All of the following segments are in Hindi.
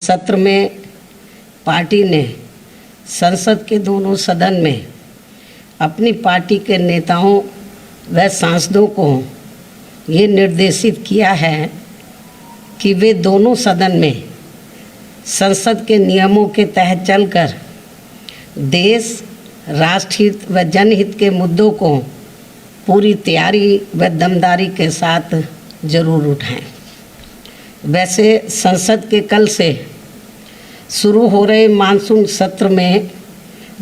सत्र में पार्टी ने संसद के दोनों सदन में अपनी पार्टी के नेताओं व सांसदों को ये निर्देशित किया है कि वे दोनों सदन में संसद के नियमों के तहत चलकर देश, राष्ट्रहित व जनहित के मुद्दों को पूरी तैयारी व दमदारी के साथ जरूर उठाएं। वैसे संसद के कल से शुरू हो रहे मानसून सत्र में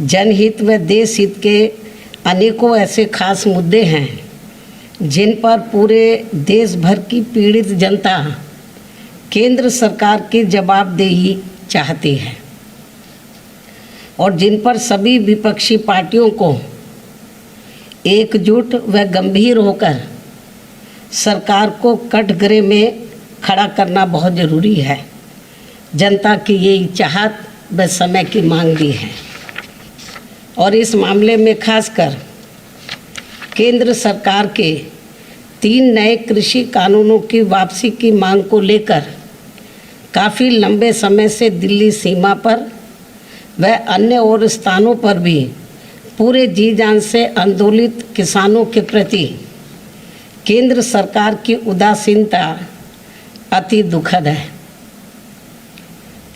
जनहित व देश हित के अनेकों ऐसे खास मुद्दे हैं जिन पर पूरे देश भर की पीड़ित जनता केंद्र सरकार की जवाबदेही चाहती है और जिन पर सभी विपक्षी पार्टियों को एकजुट व गंभीर होकर सरकार को कटघरे में खड़ा करना बहुत ज़रूरी है। जनता की ये चाहत व समय की मांग भी है और इस मामले में खासकर केंद्र सरकार के 3 नए कृषि कानूनों की वापसी की मांग को लेकर काफ़ी लंबे समय से दिल्ली सीमा पर व अन्य और स्थानों पर भी पूरे जी जान से आंदोलित किसानों के प्रति केंद्र सरकार की उदासीनता अति दुखद है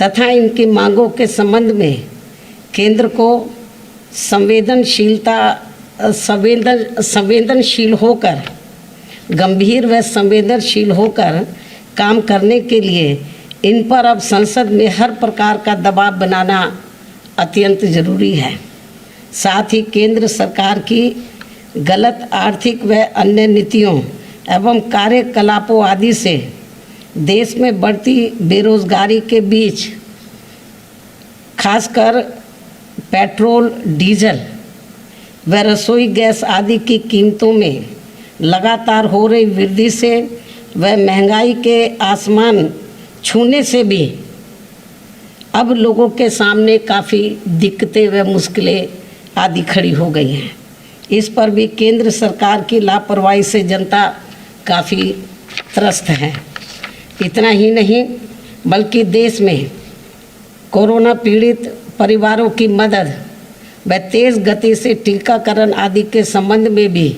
तथा इनकी मांगों के संबंध में केंद्र को संवेदनशील होकर गंभीर व संवेदनशील होकर काम करने के लिए इन पर अब संसद में हर प्रकार का दबाव बनाना अत्यंत ज़रूरी है। साथ ही केंद्र सरकार की गलत आर्थिक व अन्य नीतियों एवं कार्यकलापों आदि से देश में बढ़ती बेरोजगारी के बीच खासकर पेट्रोल, डीजल व रसोई गैस आदि की कीमतों में लगातार हो रही वृद्धि से व महंगाई के आसमान छूने से भी अब लोगों के सामने काफ़ी दिक्कतें व मुश्किलें आदि खड़ी हो गई हैं। इस पर भी केंद्र सरकार की लापरवाही से जनता काफ़ी त्रस्त है। इतना ही नहीं बल्कि देश में कोरोना पीड़ित परिवारों की मदद व तेज़ गति से टीकाकरण आदि के संबंध में भी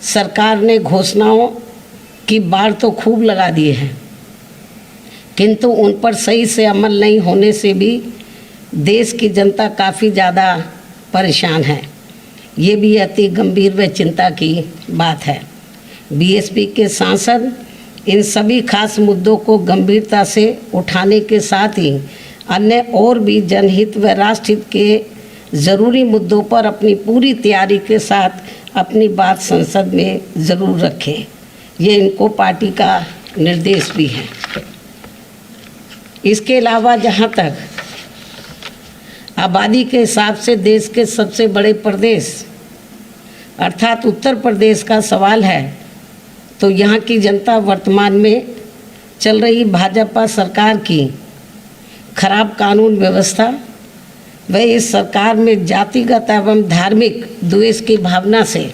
सरकार ने घोषणाओं की बाढ़ तो खूब लगा दी है, किंतु उन पर सही से अमल नहीं होने से भी देश की जनता काफ़ी ज़्यादा परेशान है। ये भी अति गंभीर व चिंता की बात है। बीएसपी के सांसद इन सभी खास मुद्दों को गंभीरता से उठाने के साथ ही अन्य और भी जनहित व राष्ट्रहित के ज़रूरी मुद्दों पर अपनी पूरी तैयारी के साथ अपनी बात संसद में ज़रूर रखें। ये इनको पार्टी का निर्देश भी है। इसके अलावा जहाँ तक आबादी के हिसाब से देश के सबसे बड़े प्रदेश अर्थात उत्तर प्रदेश का सवाल है, तो यहाँ की जनता वर्तमान में चल रही भाजपा सरकार की खराब कानून व्यवस्था व इस सरकार में जातिगत एवं धार्मिक द्वेष की भावना से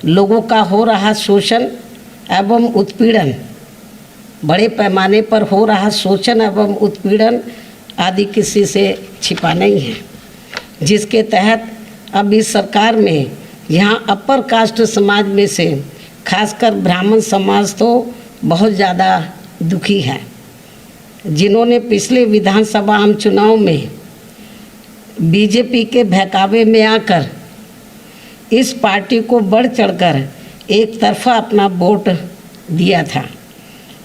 लोगों का हो रहा शोषण एवं उत्पीड़न, बड़े पैमाने पर हो रहा शोषण एवं उत्पीड़न आदि किसी से छिपा नहीं है, जिसके तहत अब इस सरकार में यहाँ अपर कास्ट समाज में से खासकर ब्राह्मण समाज तो बहुत ज़्यादा दुखी है, जिन्होंने पिछले विधानसभा आम चुनाव में बीजेपी के बहकावे में आकर इस पार्टी को बढ़ चढ़कर एक तरफा अपना वोट दिया था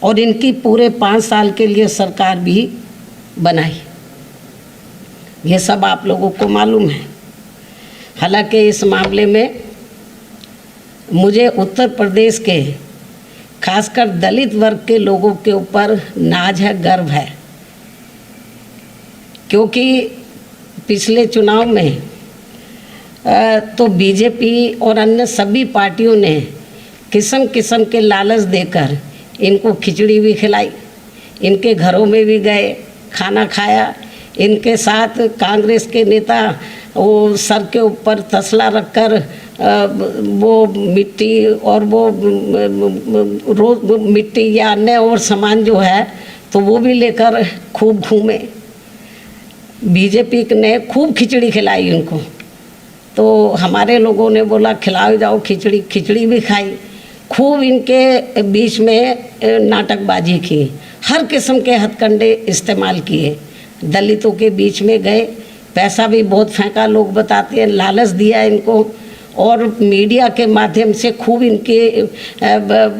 और इनकी पूरे 5 साल के लिए सरकार भी बनाई। ये सब आप लोगों को मालूम है। हालांकि इस मामले में मुझे उत्तर प्रदेश के खासकर दलित वर्ग के लोगों के ऊपर नाज है, गर्व है, क्योंकि पिछले चुनाव में तो बीजेपी और अन्य सभी पार्टियों ने किस्म किस्म के लालच देकर इनको खिचड़ी भी खिलाई, इनके घरों में भी गए, खाना खाया। इनके साथ कांग्रेस के नेता वो सर के ऊपर तसला रखकर वो मिट्टी और वो रोज मिट्टी या अन्य और सामान जो है तो वो भी लेकर खूब घूमे। बीजेपी ने खूब खिचड़ी खिलाई उनको, तो हमारे लोगों ने बोला खिलाओ जाओ खिचड़ी, खिचड़ी भी खाई। खूब इनके बीच में नाटकबाजी की, हर किस्म के हथकंडे इस्तेमाल किए, दलितों के बीच में गए, पैसा भी बहुत फेंका, लोग बताते हैं, लालच दिया इनको, और मीडिया के माध्यम से खूब इनके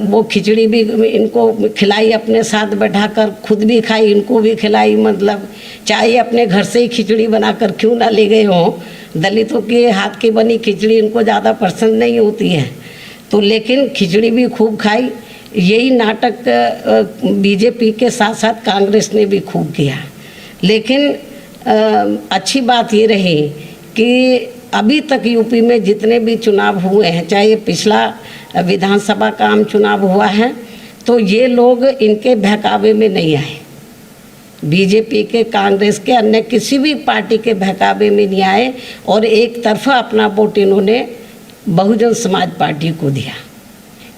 वो खिचड़ी भी इनको खिलाई, अपने साथ बैठाकर खुद भी खाई, इनको भी खिलाई। मतलब चाहे अपने घर से ही खिचड़ी बनाकर क्यों ना ले गए हों, दलितों के हाथ की बनी खिचड़ी इनको ज़्यादा पसंद नहीं होती है, तो लेकिन खिचड़ी भी खूब खाई। यही नाटक बीजेपी के साथ साथ कांग्रेस ने भी खूब किया। लेकिन अच्छी बात ये रही कि अभी तक यूपी में जितने भी चुनाव हुए हैं, चाहे ये पिछला विधानसभा का आम चुनाव हुआ है, तो ये लोग इनके बहकावे में नहीं आए। बीजेपी के, कांग्रेस के, अन्य किसी भी पार्टी के बहकावे में नहीं आए और एक तरफा अपना वोट इन्होंने बहुजन समाज पार्टी को दिया।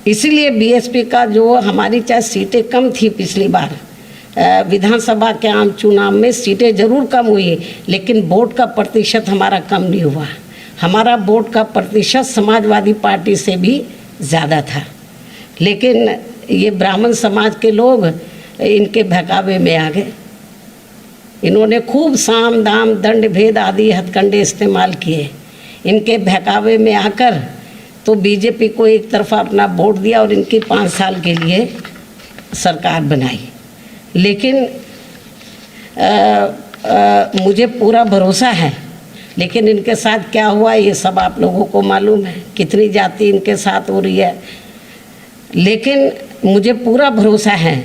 इसीलिए बीएसपी का जो हमारी चाहे सीटें कम थी पिछली बार विधानसभा के आम चुनाव में, सीटें ज़रूर कम हुई, लेकिन वोट का प्रतिशत हमारा कम नहीं हुआ। हमारा वोट का प्रतिशत समाजवादी पार्टी से भी ज़्यादा था। लेकिन ये ब्राह्मण समाज के लोग इनके बहकावे में आ गए। इन्होंने खूब साम दाम दंड भेद आदि हथकंडे इस्तेमाल किए। इनके बहकावे में आकर तो बीजेपी को एक तरफा अपना वोट दिया और इनकी 5 साल के लिए सरकार बनाई। लेकिन मुझे पूरा भरोसा है, लेकिन इनके साथ क्या हुआ ये सब आप लोगों को मालूम है, कितनी जाति इनके साथ हो रही है। लेकिन मुझे पूरा भरोसा है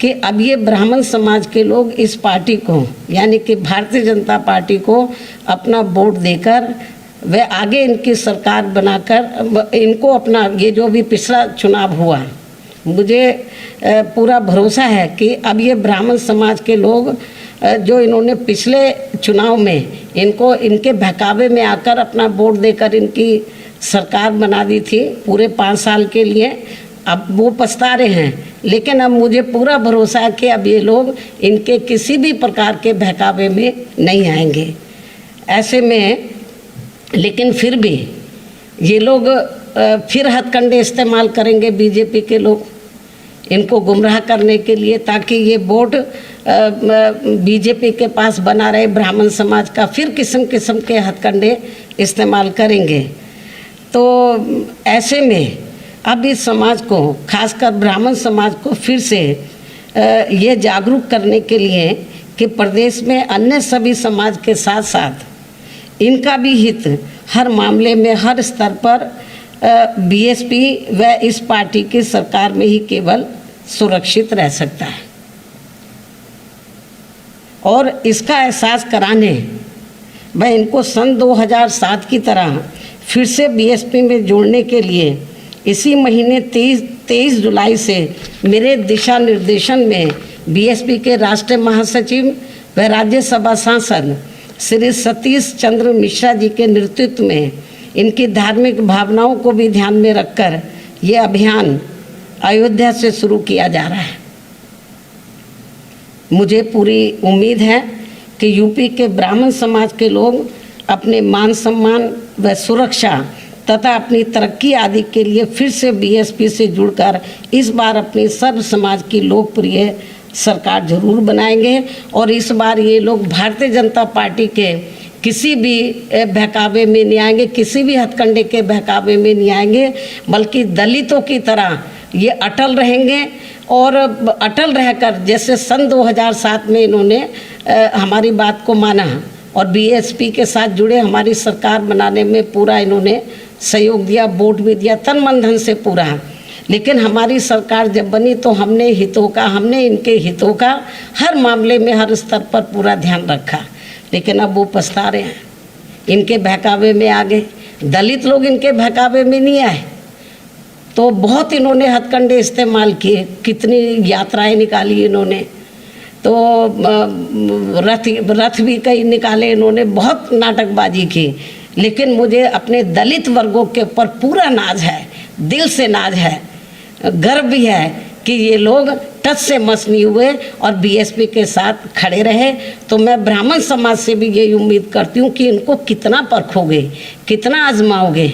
कि अब ये ब्राह्मण समाज के लोग इस पार्टी को, यानी कि भारतीय जनता पार्टी को अपना वोट देकर वे आगे इनकी सरकार बनाकर इनको अपना, ये जो भी पिछला चुनाव हुआ, मुझे पूरा भरोसा है कि अब ये ब्राह्मण समाज के लोग जो इन्होंने पिछले चुनाव में इनको इनके बहकावे में आकर अपना वोट देकर इनकी सरकार बना दी थी पूरे 5 साल के लिए, अब वो पछता रहे हैं। लेकिन अब मुझे पूरा भरोसा है कि अब ये लोग इनके किसी भी प्रकार के बहकावे में नहीं आएंगे। ऐसे में लेकिन फिर भी ये लोग फिर हथकंडे इस्तेमाल करेंगे बीजेपी के लोग इनको गुमराह करने के लिए, ताकि ये वोट बीजेपी के पास बना रहे ब्राह्मण समाज का, फिर किस्म किस्म के हथकंडे इस्तेमाल करेंगे। तो ऐसे में अब इस समाज को, खासकर ब्राह्मण समाज को फिर से ये जागरूक करने के लिए कि प्रदेश में अन्य सभी समाज के साथ साथ इनका भी हित हर मामले में, हर स्तर पर बीएसपी व इस पार्टी की सरकार में ही केवल सुरक्षित रह सकता है। और इसका एहसास कराने व इनको सन 2007 की तरह फिर से बीएसपी में जोड़ने के लिए इसी महीने 23 जुलाई से मेरे दिशा निर्देशन में बीएसपी के राष्ट्रीय महासचिव व राज्यसभा सांसद श्री सतीश चंद्र मिश्रा जी के नेतृत्व में इनकी धार्मिक भावनाओं को भी ध्यान में रखकर ये अभियान अयोध्या से शुरू किया जा रहा है। मुझे पूरी उम्मीद है कि यूपी के ब्राह्मण समाज के लोग अपने मान सम्मान व सुरक्षा तथा अपनी तरक्की आदि के लिए फिर से बीएसपी से जुड़कर इस बार अपनी सर्व समाज की लोकप्रिय सरकार जरूर बनाएंगे। और इस बार ये लोग भारतीय जनता पार्टी के किसी भी बहकावे में नहीं आएंगे, किसी भी हथकंडे के बहकावे में नहीं आएंगे, बल्कि दलितों की तरह ये अटल रहेंगे। और अटल रहकर जैसे सन 2007 में इन्होंने हमारी बात को माना और बीएसपी के साथ जुड़े हमारी सरकार बनाने में पूरा इन्होंने सहयोग दिया, वोट भी दिया, तन मन धन से पूरा। लेकिन हमारी सरकार जब बनी तो हमने इनके हितों का हर मामले में, हर स्तर पर पूरा ध्यान रखा। लेकिन अब वो पछता रहे हैं, इनके बहकावे में आ गए। दलित लोग इनके बहकावे में नहीं आए तो बहुत इन्होंने हथकंडे इस्तेमाल किए, कितनी यात्राएं निकाली इन्होंने, तो रथ भी कई निकाले इन्होंने, बहुत नाटकबाजी की। लेकिन मुझे अपने दलित वर्गों के ऊपर पूरा नाज है, दिल से नाज है, गर्व भी है कि ये लोग टच से मस नहीं हुए और बीएसपी के साथ खड़े रहे। तो मैं ब्राह्मण समाज से भी यही उम्मीद करती हूँ कि इनको कितना परखोगे, कितना आजमाओगे।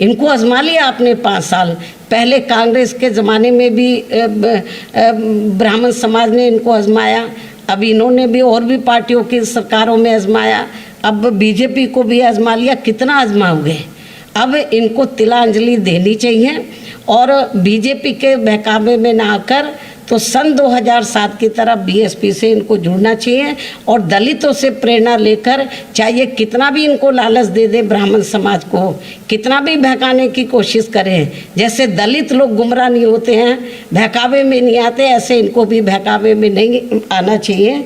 इनको आजमा लिया आपने 5 साल पहले, कांग्रेस के ज़माने में भी ब्राह्मण समाज ने इनको आजमाया, अब इन्होंने भी और भी पार्टियों की सरकारों में आजमाया, अब बीजेपी को भी आजमा लिया, कितना आजमाओगे। अब इनको तिलांजलि देनी चाहिए और बीजेपी के बहकावे में ना आकर तो सन 2007 की तरह बीएसपी से इनको जुड़ना चाहिए और दलितों से प्रेरणा लेकर, चाहे कितना भी इनको लालच दे दे ब्राह्मण समाज को, कितना भी बहकाने की कोशिश करें, जैसे दलित लोग गुमराह नहीं होते हैं, बहकावे में नहीं आते, ऐसे इनको भी बहकावे में नहीं आना चाहिए।